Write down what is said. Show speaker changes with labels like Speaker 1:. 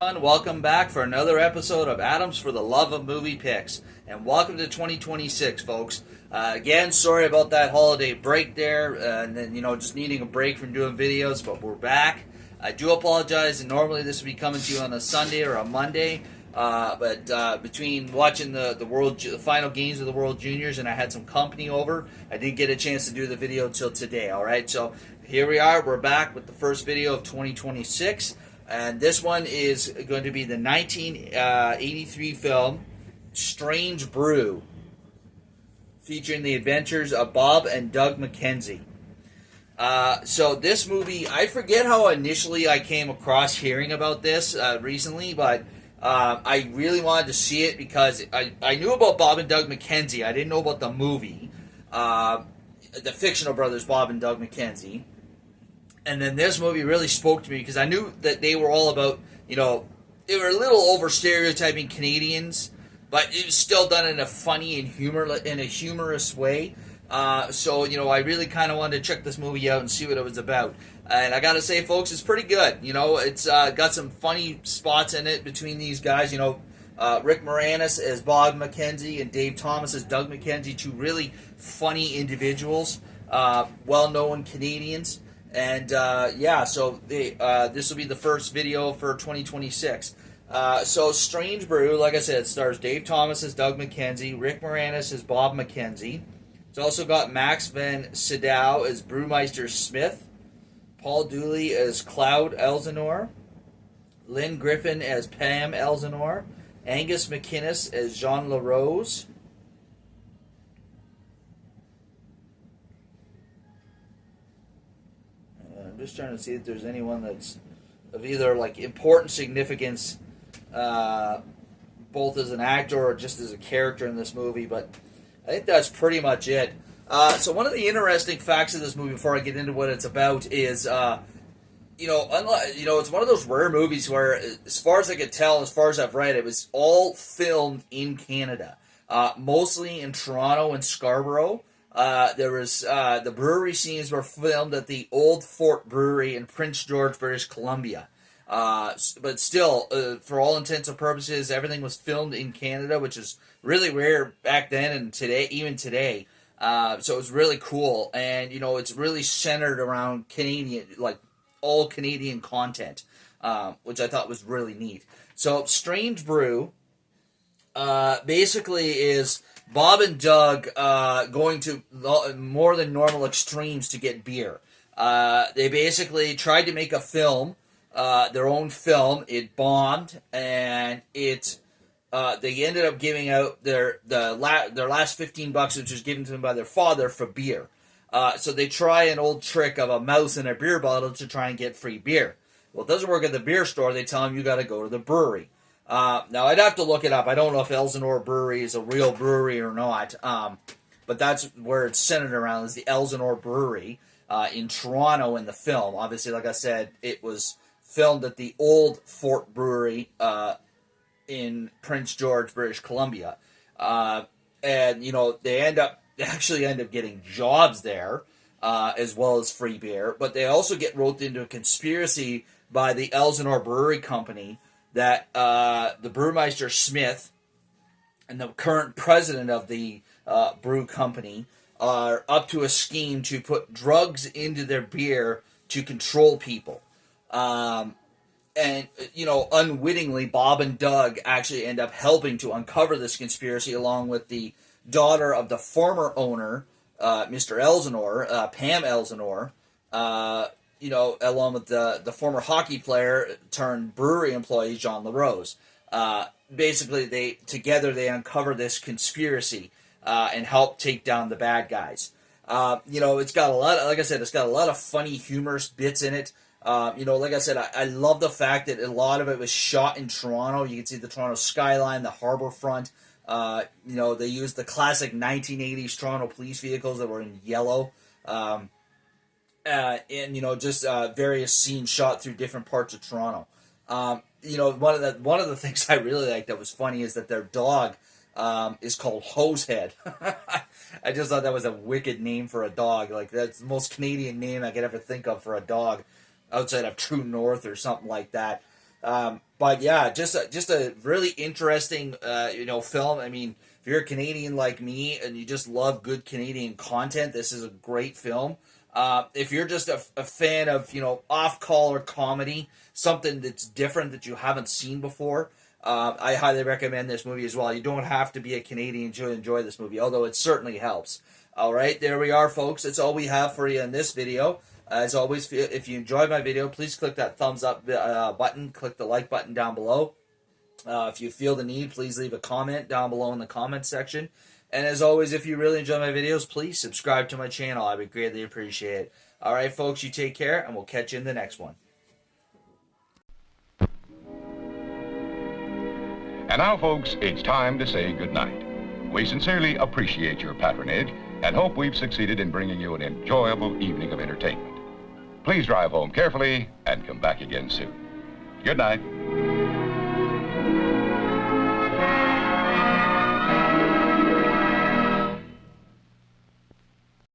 Speaker 1: Welcome back for another episode of Adams for the Love of Movie Picks, and welcome to 2026, folks. Again, sorry about that holiday break there, and then just needing a break from doing videos, but we're back. I do apologize, and normally this would be coming to you on a Sunday or a Monday, but between watching the final games of the World Juniors, and I had some company over, I didn't get a chance to do the video until today. All right, so here we are. We're back with the first video of 2026. And this one is going to be the 1983 film Strange Brew, featuring the adventures of Bob and Doug McKenzie. So this movie, I forget how initially I came across hearing about this recently, but I really wanted to see it because I knew about Bob and Doug McKenzie. I didn't know about the movie, the fictional brothers Bob and Doug McKenzie. And then this movie really spoke to me because I knew that they were all about, they were a little over stereotyping Canadians, but it was still done in a funny and humorous way. So I really kind of wanted to check this movie out and see what it was about. And I got to say, folks, it's pretty good. It's got some funny spots in it between these guys. Rick Moranis as Bob McKenzie and Dave Thomas as Doug McKenzie, two really funny individuals, well-known Canadians. And so this will be the first video for 2026. So Strange Brew, like I said, it stars Dave Thomas as Doug McKenzie, Rick Moranis as Bob McKenzie. It's also got Max van Sydow as Brewmeister Smith, Paul Dooley as Cloud Elsinore, Lynn Griffin as Pam Elsinore, Angus McInnes as Jean LaRose. I'm just trying to see if there's anyone that's of either important significance, both as an actor or just as a character in this movie. But I think that's pretty much it. So one of the interesting facts of this movie, before I get into what it's about, is it's one of those rare movies where, as far as I could tell, as far as I've read, it was all filmed in Canada, mostly in Toronto and Scarborough. There was the brewery scenes were filmed at the Old Fort Brewery in Prince George, British Columbia. But still, for all intents and purposes, everything was filmed in Canada, which is really rare back then and today, even today. So it was really cool, and it's really centered around Canadian, all Canadian content, which I thought was really neat. So Strange Brew, basically is Bob and Doug going to more than normal extremes to get beer. They basically tried to make a film, their own film. It bombed, and they ended up giving out their last $15, which was given to them by their father, for beer. So they try an old trick of a mouse in a beer bottle to try and get free beer. Well, it doesn't work at the beer store. They tell them you got to go to the brewery. Now, I'd have to look it up. I don't know if Elsinore Brewery is a real brewery or not, but that's where it's centered around, is the Elsinore Brewery in Toronto in the film. Obviously, like I said, it was filmed at the Old Fort Brewery in Prince George, British Columbia. And, they actually end up getting jobs there, as well as free beer, but they also get roped into a conspiracy by the Elsinore Brewery Company that the Brewmeister Smith and the current president of the brew company are up to a scheme to put drugs into their beer to control people. Unwittingly, Bob and Doug actually end up helping to uncover this conspiracy, along with the daughter of the former owner, Mr. Elsinore, Pam Elsinore, along with the former hockey player turned brewery employee, Jean LaRose. Basically, they uncover this conspiracy and help take down the bad guys. It's got a lot, like I said, it's got a lot of funny, humorous bits in it. Like I said, I love the fact that a lot of it was shot in Toronto. You can see the Toronto skyline, the harbor front. They used the classic 1980s Toronto police vehicles that were in yellow. Various scenes shot through different parts of Toronto. One of the things I really liked that was funny is that their dog is called Hosehead. I just thought that was a wicked name for a dog. Like, that's the most Canadian name I could ever think of for a dog, outside of True North or something like that. But yeah, just a really interesting film. I mean, if you're a Canadian like me and you just love good Canadian content, this is a great film. If you're just a fan of off color comedy, something that's different that you haven't seen before, I highly recommend this movie as well. You don't have to be a Canadian to enjoy this movie, although it certainly helps. All right, there we are, folks. That's all we have for you in this video. As always, if you enjoyed my video, please click that thumbs up button. Click the like button down below. If you feel the need, please leave a comment down below in the comment section. And as always, if you really enjoy my videos, please subscribe to my channel. I would greatly appreciate it. All right, folks, you take care, and we'll catch you in the next one.
Speaker 2: And now, folks, it's time to say goodnight. We sincerely appreciate your patronage and hope we've succeeded in bringing you an enjoyable evening of entertainment. Please drive home carefully and come back again soon. Good night.